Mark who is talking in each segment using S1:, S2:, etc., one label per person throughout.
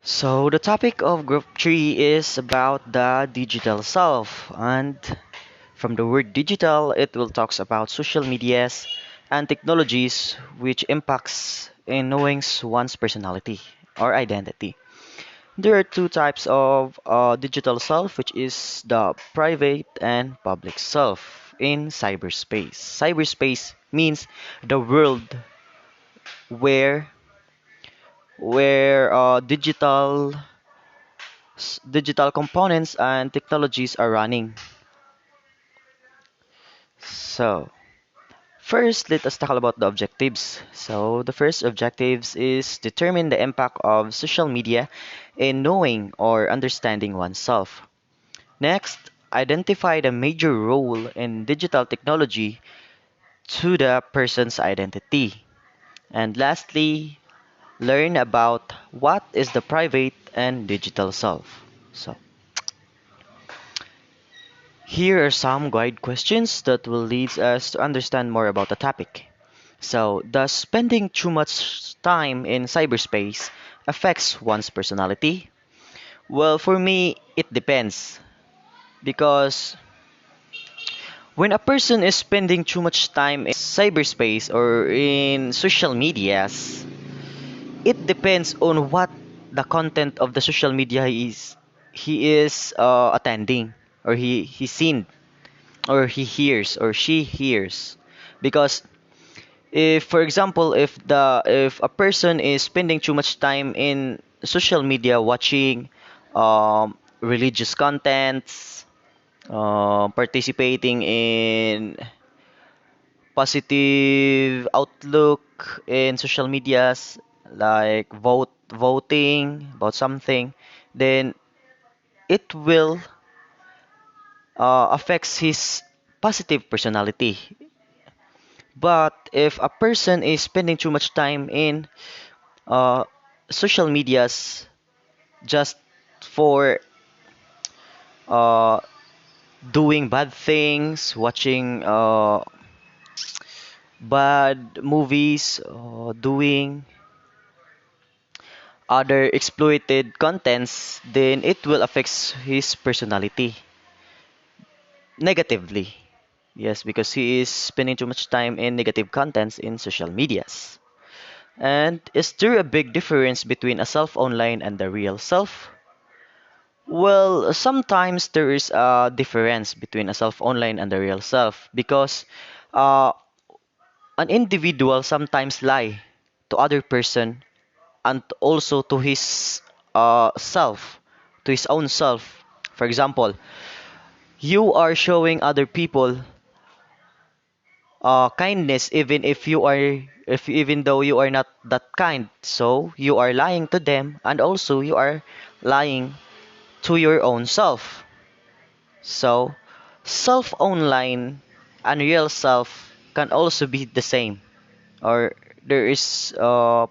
S1: So the topic of group 3 is about the digital self, and from the word digital it will talks about social medias and technologies which impacts in knowing one's personality or identity. There are two types of digital self, which is the private and public self in cyberspace. Cyberspace means the world where digital components and technologies are running. So, first, let us tackle about the objectives. So, the first objectives is determine the impact of social media in knowing or understanding oneself. Next, identify the major role in digital technology to the person's identity. And lastly, learn about what is the private and digital self. So, here are some guide questions that will lead us to understand more about the topic. So, does spending too much time in cyberspace affects one's personality? Well, for me, it depends because when a person is spending too much time in cyberspace or in social medias, it depends on what the content of the social media he is attending or he seen or he hears or she hears because if for example if a person is spending too much time in social media watching religious contents, participating in positive outlook in social medias like voting about something, then it will affects his positive personality. But if a person is spending too much time in uh, social medias just for uh, doing bad things, watching bad movies, doing other exploited contents, then it will affect his personality negatively. Yes, because he is spending too much time in negative contents in social medias. And is there a big difference between a self online and the real self? Well, sometimes there is a difference between a self online and the real self because uh, an individual sometimes lie to other person and also to his self, to his own self. For example, you are showing other people kindness even if you are if even though you are not that kind. So you are lying to them and also you are lying to your own self. So self online and real self can also be the same or there is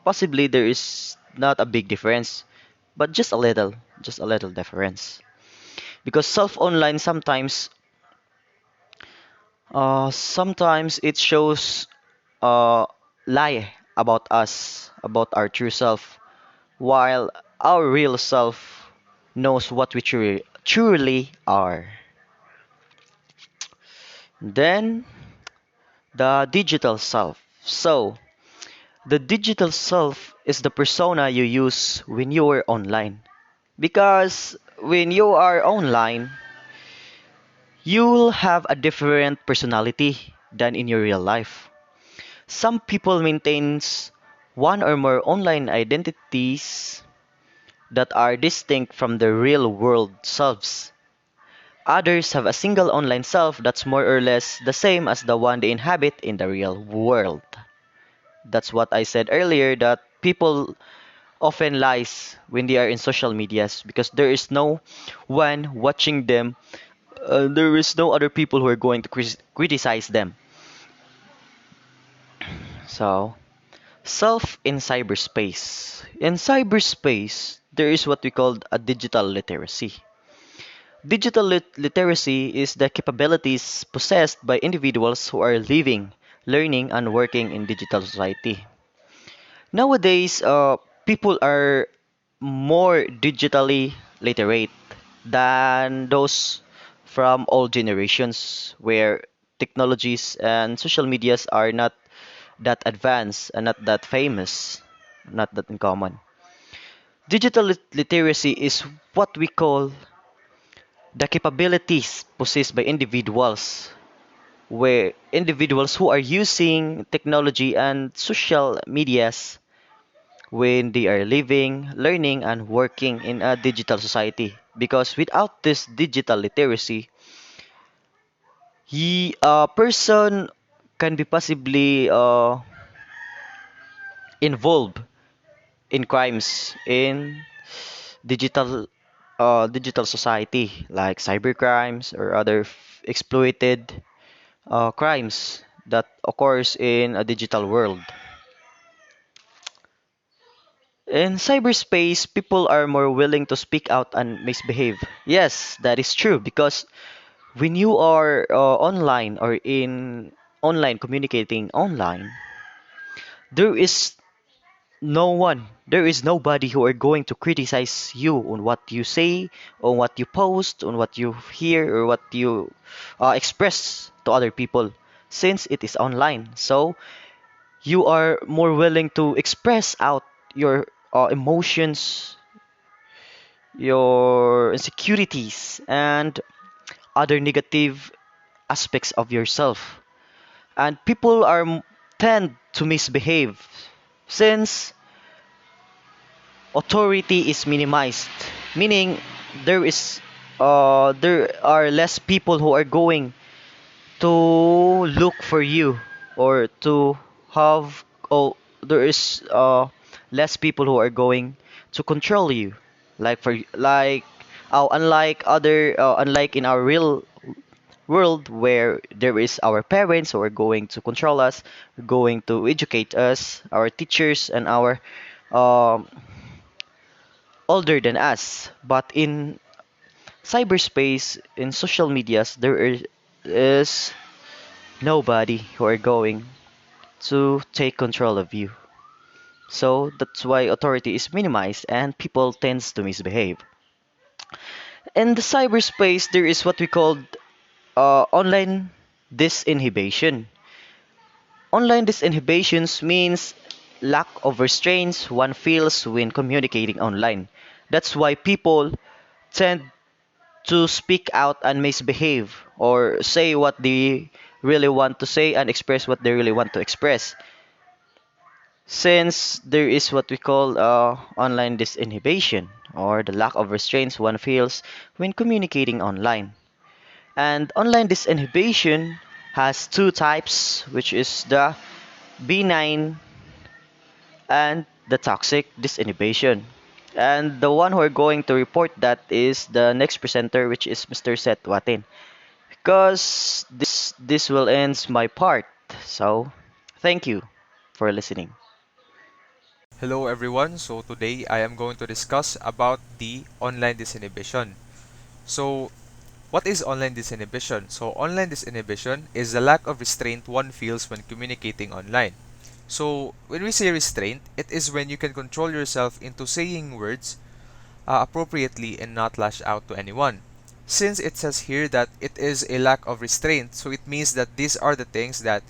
S1: possibly there is not a big difference but just a little difference because self online sometimes it shows uh lie about us about our true self while our real self knows what we truly are. Then the digital self. So the digital self is the persona you use when you are online. Because when you are online, you'll have a different personality than in your real life. Some people maintains one or more online identities that are distinct from their real world selves. Others have a single online self that's more or less the same as the one they inhabit in the real world. That's what I said earlier that people often lies when they are in social medias because there is no one watching them. There is no other people who are going to criticize them. So, self in cyberspace. In cyberspace, there is what we call a digital literacy. Digital literacy is the capabilities possessed by individuals who are living, learning, and working in digital society. Nowadays, people are more digitally literate than those from old generations where technologies and social medias are not that advanced and not that famous, not that uncommon. Digital literacy is what we call the capabilities possessed by individuals, where individuals who are using technology and social medias when they are living, learning, and working in a digital society. Because without this digital literacy, a person can be possibly involved in crimes in digital digital society like cybercrimes or other exploited crimes that occurs in a digital world. In cyberspace, people are more willing to speak out and misbehave. Yes, that is true because when you are online or in online communicating online, there is there is nobody who are going to criticize you on what you say, on what you post, on what you hear, or what you express to other people, since it is online. So you are more willing to express out your emotions, your insecurities, and other negative aspects of yourself. And people tend to misbehave since authority is minimized, meaning there are less people who are going to look for you or to have oh there is less people who are going to control you unlike in our real world where there is our parents who are going to control us, going to educate us, our teachers and our um, older than us. But in cyberspace, in social medias, is nobody who are going to take control of you. So that's why authority is minimized and people tends to misbehave. In the cyberspace, there is what we call online disinhibition. Online disinhibitions means lack of restraints one feels when communicating online. That's why people tend to speak out and misbehave or say what they really want to say and express what they really want to express. Since there is what we call online disinhibition or the lack of restraints one feels when communicating online. And online disinhibition has two types, which is the benign and the toxic disinhibition. And the one who are going to report that is the next presenter, which is Mr. Seth Watin. Because this will ends my part. So, thank you for listening.
S2: Hello everyone. So today I am going to discuss about the online disinhibition. So what is online disinhibition? So online disinhibition is the lack of restraint one feels when communicating online. So when we say restraint, it is when you can control yourself into saying words appropriately and not lash out to anyone. Since it says here that it is a lack of restraint, so it means that these are the things that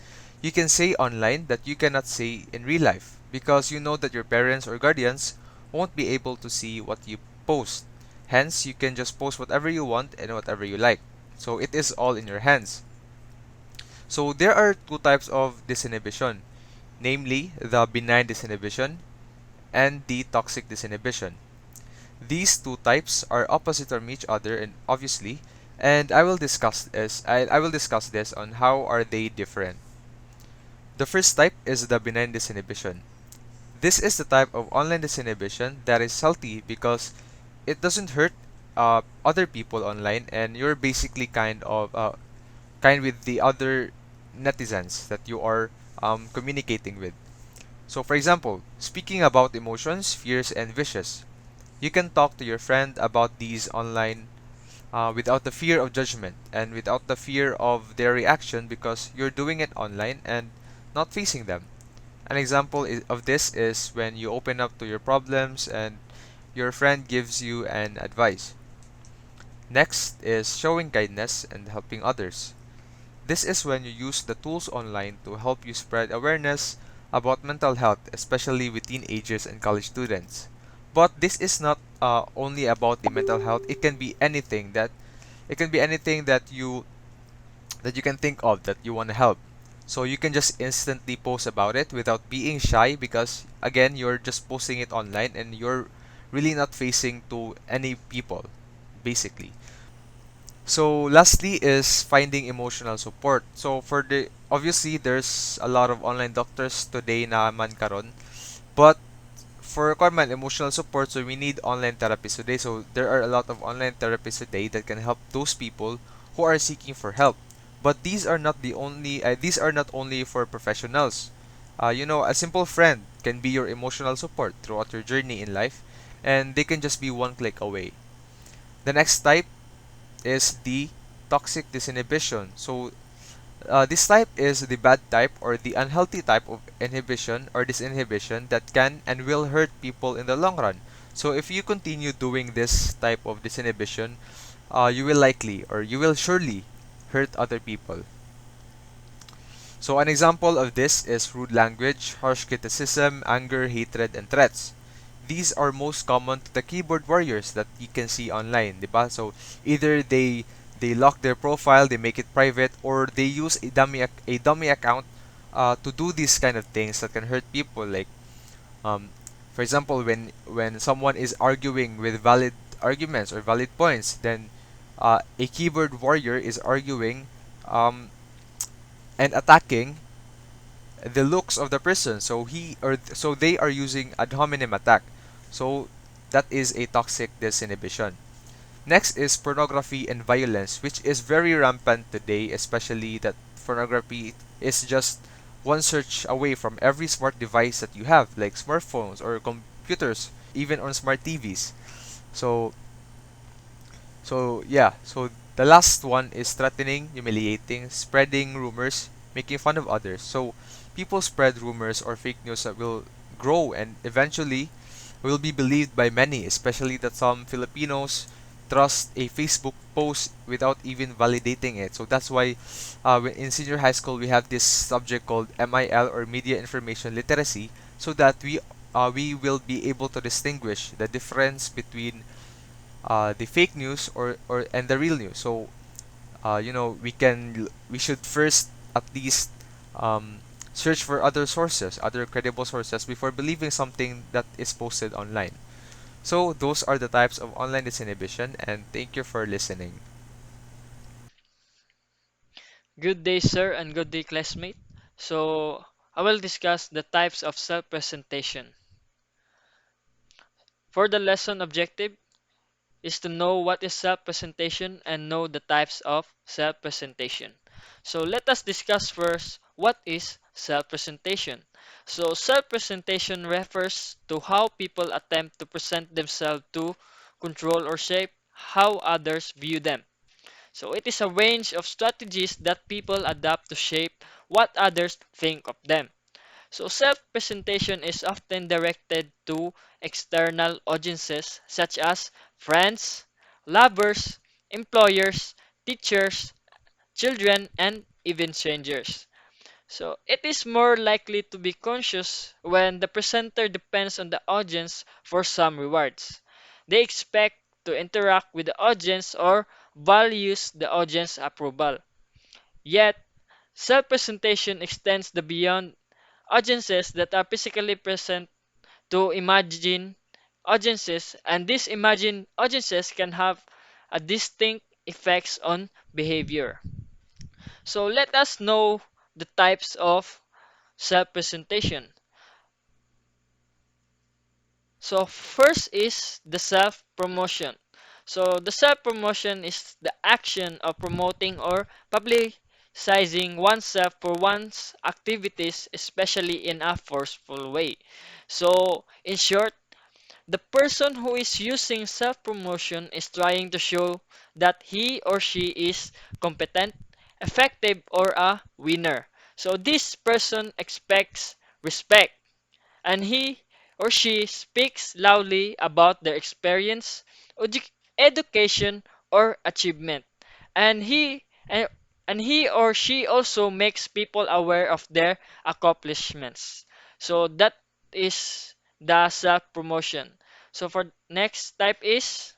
S2: you can say online that you cannot say in real life because you know that your parents or guardians won't be able to see what you post. Hence, you can just post whatever you want and whatever you like. So it is all in your hands. So there are two types of disinhibition, namely the benign disinhibition and the toxic disinhibition. These two types are opposite from each other and obviously, and I will discuss this on how are they different. The first type is the benign disinhibition. This is the type of online disinhibition that is healthy because it doesn't hurt other people online and you're basically kind with the other netizens that you are communicating with. So for example, speaking about emotions, fears, and wishes, you can talk to your friend about these online without the fear of judgment and without the fear of their reaction because you're doing it online and not facing them. An example of this is when you open up to your problems and your friend gives you an advice. Next is showing kindness and helping others. This is when you use the tools online to help you spread awareness about mental health, especially with teenagers and college students. But this is not only about the mental health. It can be anything that you can think of that you want to help. So you can just instantly post about it without being shy because again you're just posting it online and you're really not facing to any people basically. So lastly is finding emotional support. So for the obviously there's a lot of online doctors today na man karon, but for common emotional support, so we need online therapists today. So there are a lot of online therapists today that can help those people who are seeking for help. But these are not only for professionals. A simple friend can be your emotional support throughout your journey in life, and they can just be one click away. The next type is the toxic disinhibition. So this type is the bad type or the unhealthy type of inhibition or disinhibition that can and will hurt people in the long run. So if you continue doing this type of disinhibition, you will likely or you will surely hurt other people. So an example of this is rude language, harsh criticism, anger, hatred, and threats. These are most common to the keyboard warriors that you can see online, 'di ba? So either they lock their profile, they make it private, or they use a dummy account to do these kind of things that can hurt people. Like, um, for example, when someone is arguing with valid arguments or valid points, then a keyboard warrior is arguing um, and attacking the looks of the person. So they are using ad hominem attack. So that is a toxic disinhibition. Next is pornography and violence, which is very rampant today, especially that pornography is just one search away from every smart device that you have, like smartphones or computers, even on smart TVs. So so the last one is threatening, humiliating, spreading rumors, making fun of others. So people spread rumors or fake news that will grow and eventually will be believed by many, especially that some Filipinos trust a Facebook post without even validating it. So that's why in senior high school we have this subject called MIL or Media Information Literacy, so that we will be able to distinguish the difference between the fake news or and the real news. So we should first at least um, search for other sources, other credible sources before believing something that is posted online. So those are the types of online disinhibition, and thank you for listening.
S3: Good day, sir, and good day, classmate. So, I will discuss the types of self-presentation. For the lesson objective is to know what is self-presentation and know the types of self-presentation. So, let us discuss first what is self-presentation. So, self-presentation refers to how people attempt to present themselves to control or shape how others view them. So it is a range of strategies that people adopt to shape what others think of them. So self-presentation is often directed to external audiences such as friends, lovers, employers, teachers, children, and even strangers. So it is more likely to be conscious when the presenter depends on the audience for some rewards. They expect to interact with the audience or values the audience approval. Yet, self-presentation extends the beyond audiences that are physically present to imagine audiences, and these imagined audiences can have a distinct effects on behavior. So let us know the types of self-presentation. So first is the self-promotion. So the self-promotion is the action of promoting or publicizing oneself for one's activities, especially in a forceful way. So in short, the person who is using self-promotion is trying to show that he or she is competent, effective, or a winner. So this person expects respect, and he or she speaks loudly about their experience, education, or achievement. And he or she also makes people aware of their accomplishments. So that is the self promotion. So for next type is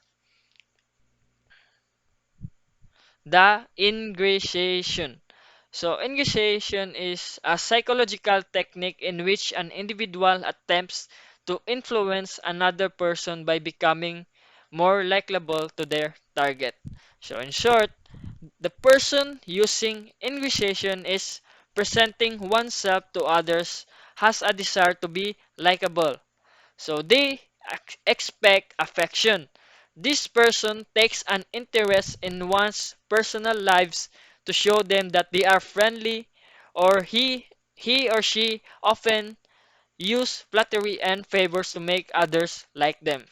S3: the ingratiation. So, ingratiation is a psychological technique in which an individual attempts to influence another person by becoming more likable to their target. So, in short, the person using ingratiation is presenting oneself to others has a desire to be likable, so they expect affection. This person takes an interest in one's personal lives to show them that they are friendly, or he or she often use flattery and favors to make others like them.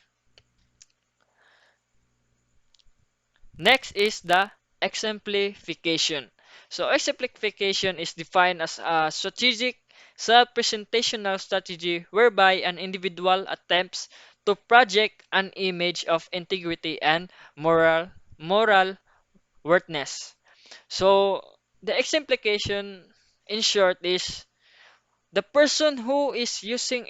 S3: Next is the exemplification. So exemplification is defined as a strategic self-presentational strategy whereby an individual attempts to project an image of integrity and moral worthiness. So the exemplification in short is the person who is using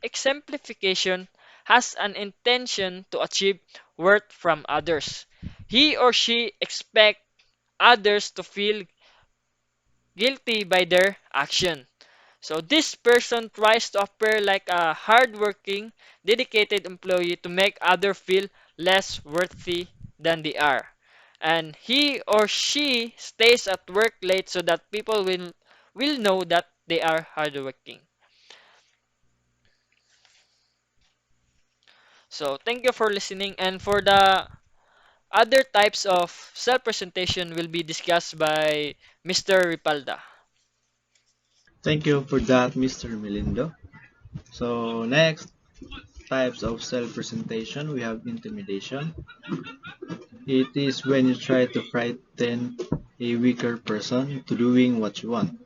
S3: exemplification has an intention to achieve worth from others. He or she expects others to feel guilty by their action. So this person tries to appear like a hardworking, dedicated employee to make others feel less worthy than they are. And he or she stays at work late so that people will know that they are hardworking. So thank you for listening, and for the other types of self-presentation will be discussed by Mr. Ripalda.
S4: Thank you for that, Mr. Melindo. So next types of self-presentation, we have intimidation. It is when you try to frighten a weaker person to doing what you want.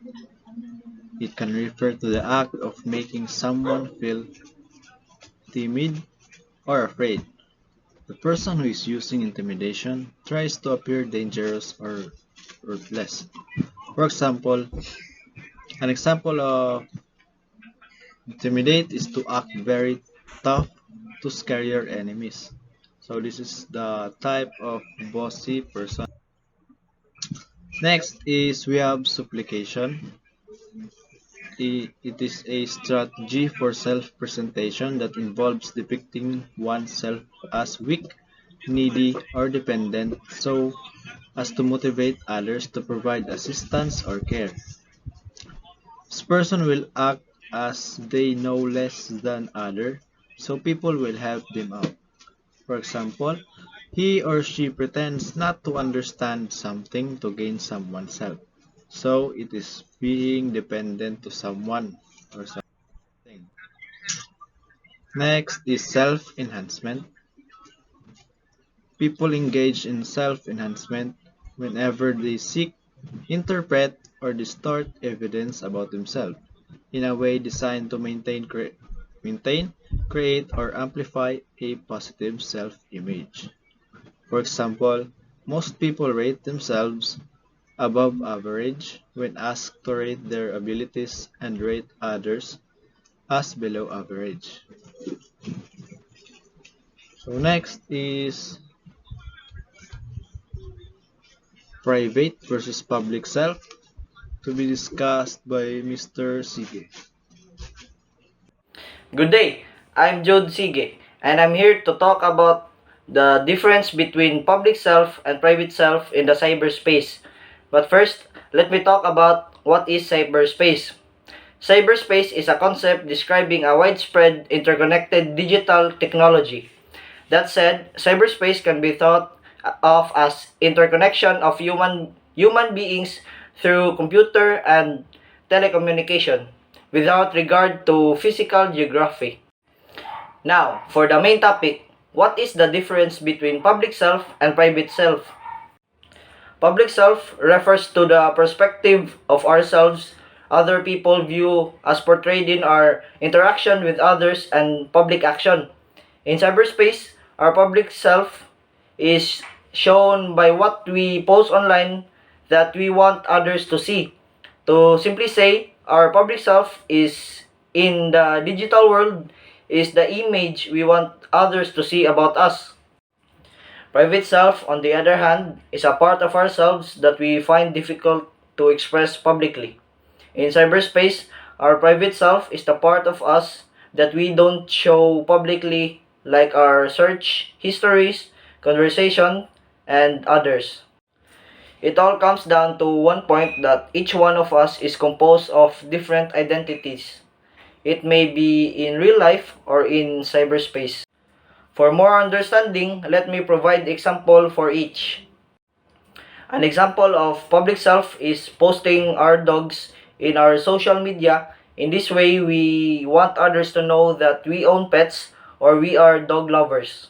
S4: It can refer to the act of making someone feel timid or afraid. The person who is using intimidation tries to appear dangerous or ruthless. For example, an example of intimidate is to act very tough to scare your enemies. So this is the type of bossy person. Next is we have supplication. It is a strategy for self-presentation that involves depicting oneself as weak, needy, or dependent so as to motivate others to provide assistance or care. This person will act as they know less than other, so people will help them out. For example, he or she pretends not to understand something to gain someone's help. So it is being dependent to someone or something. Next is self-enhancement. People engage in self-enhancement whenever they seek, interpret, or distort evidence about themselves in a way designed to maintain, create, or amplify a positive self-image. For example, most people rate themselves above average when asked to rate their abilities and rate others as below average. So next is private versus public self to be discussed by Mr. Sige.
S1: Good day, I'm Jode Sige, and I'm here to talk about the difference between public self and private self in the cyberspace. But first, let me talk about what is cyberspace. Cyberspace is a concept describing a widespread interconnected digital technology. That said, cyberspace can be thought of as interconnection of human beings through computer and telecommunication without regard to physical geography. Now, for the main topic, what is the difference between public self and private self? Public self refers to the perspective of ourselves
S5: other people view as portrayed in our interaction with others and public action. In cyberspace, our public self is shown by what we post online that we want others to see. To simply say, our public self is in the digital world is the image we want others to see about us. Private self, on the other hand, is a part of ourselves that we find difficult to express publicly. In cyberspace, our private self is the part of us that we don't show publicly, like our search histories, conversation, and others. It all comes down to one point that each one of us is composed of different identities. It may be in real life or in cyberspace. For more understanding, let me provide example for each. An example of public self is posting our dogs in our social media. In this way, we want others to know that we own pets or we are dog lovers.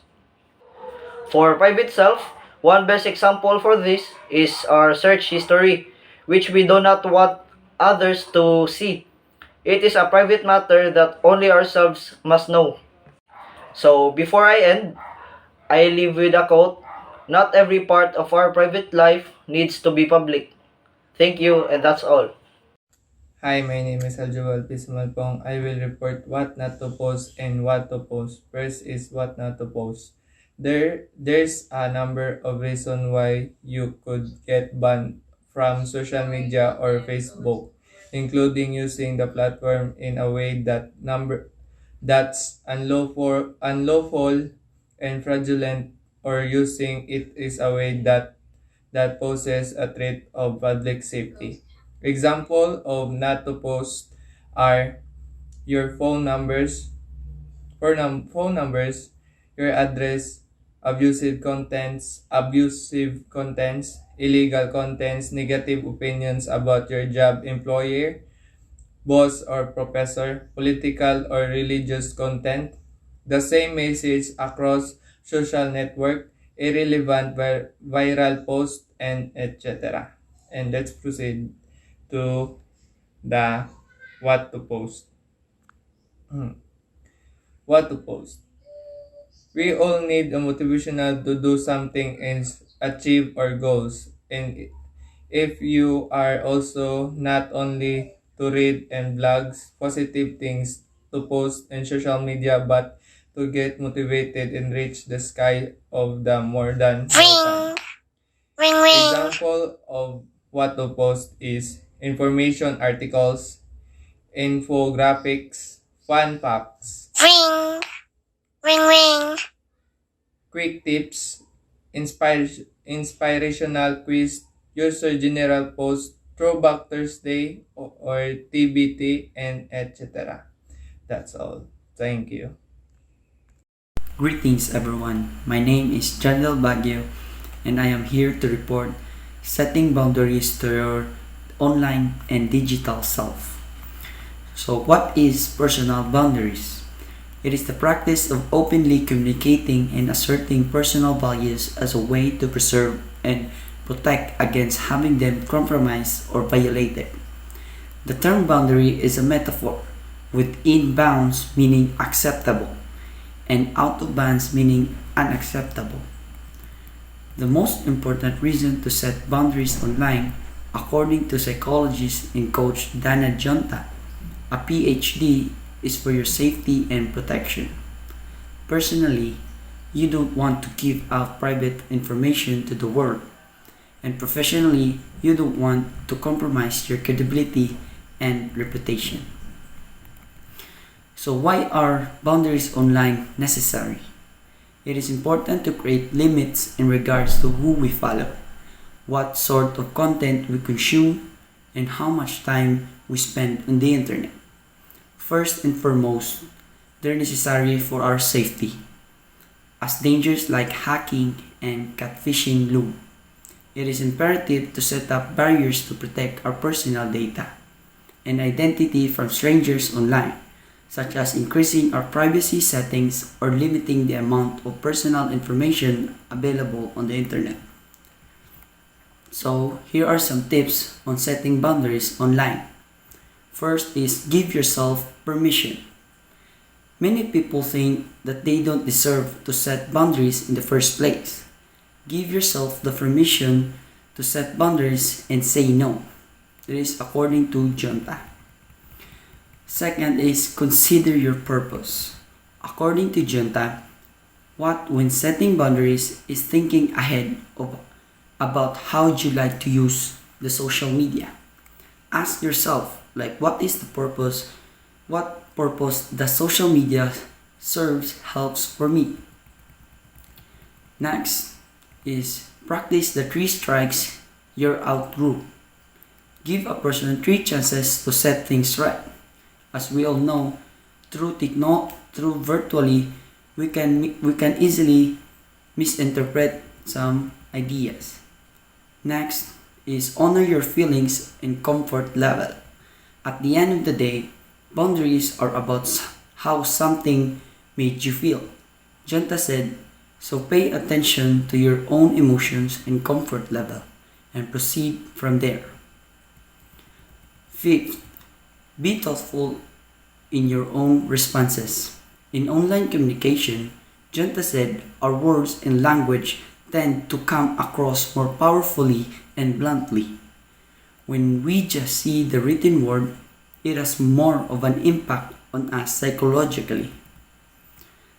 S5: For private self, one best example for this is our search history, which we do not want others to see. It is a private matter that only ourselves must know. So, before I end, I leave with a quote. Not every part of our private life needs to be public. Thank you, and that's all.
S6: Hi, my name is Aljoel Pismalpong. I will report what not to post and what to post. First is what not to post. There's a number of reasons why you could get banned from social media or Facebook, including using the platform in a way that's unlawful and fraudulent, or using it is a way that poses a threat of public safety. Example of not to post are your phone numbers, your address, abusive contents, illegal contents, negative opinions about your job, employer, boss or professor, political or religious content, the same message across social network, irrelevant viral post, and etc. And let's proceed to the what to post. What to post. We all need a motivational to do something and achieve our goals. And if you are also not only to read and blogs, positive things to post in social media, but to get motivated and reach the sky of the more than mountain. Example of what to post is information articles, infographics, fun facts, quick tips, inspirational quiz, user general post, throwback Thursday, or TBT, and etc. That's all. Thank you.
S7: Greetings everyone, my name is Jandel Baguio and I am here to report setting boundaries to your online and digital self. So what is personal boundaries? It is the practice of openly communicating and asserting personal values as a way to preserve and protect against having them compromised or violated. The term boundary is a metaphor, with in bounds meaning acceptable and out of bounds meaning unacceptable. The most important reason to set boundaries online, according to psychologist and coach Dana Jonta, a PhD, is for your safety and protection. Personally, you don't want to give out private information to the world, and professionally, you don't want to compromise your credibility and reputation. So why are boundaries online necessary? It is important to create limits in regards to who we follow, what sort of content we consume, and how much time we spend on the internet. First and foremost, they're necessary for our safety, as dangers like hacking and catfishing loom. It is imperative to set up barriers to protect our personal data and identity from strangers online, such as increasing our privacy settings or limiting the amount of personal information available on the internet. So, here are some tips on setting boundaries online. First is give yourself permission. Many people think that they don't deserve to set boundaries in the first place. Give yourself the permission to set boundaries and say no. That is according to Junta. Second is consider your purpose. According to Junta, what when setting boundaries is thinking ahead of about how you like to use the social media. Ask yourself like what is the purpose? What purpose the social media serves helps for me? Next is practice the three strikes you're out rule. Give a person three chances to set things right. As we all know, through virtually we can easily misinterpret some ideas. Next is honor your feelings and comfort level. At the end of the day, boundaries are about how something made you feel. Junta said, so pay attention to your own emotions and comfort level and proceed from there. Fifth, be thoughtful in your own responses. In online communication, Junta said our words and language tend to come across more powerfully and bluntly. When we just see the written word, it has more of an impact on us psychologically.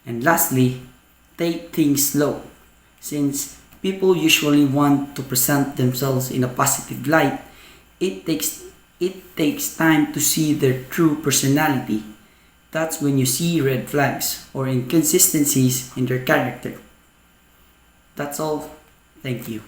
S7: And lastly, take things slow. Since people usually want to present themselves in a positive light, it takes time to see their true personality. That's when you see red flags or inconsistencies in their character. That's all. Thank you.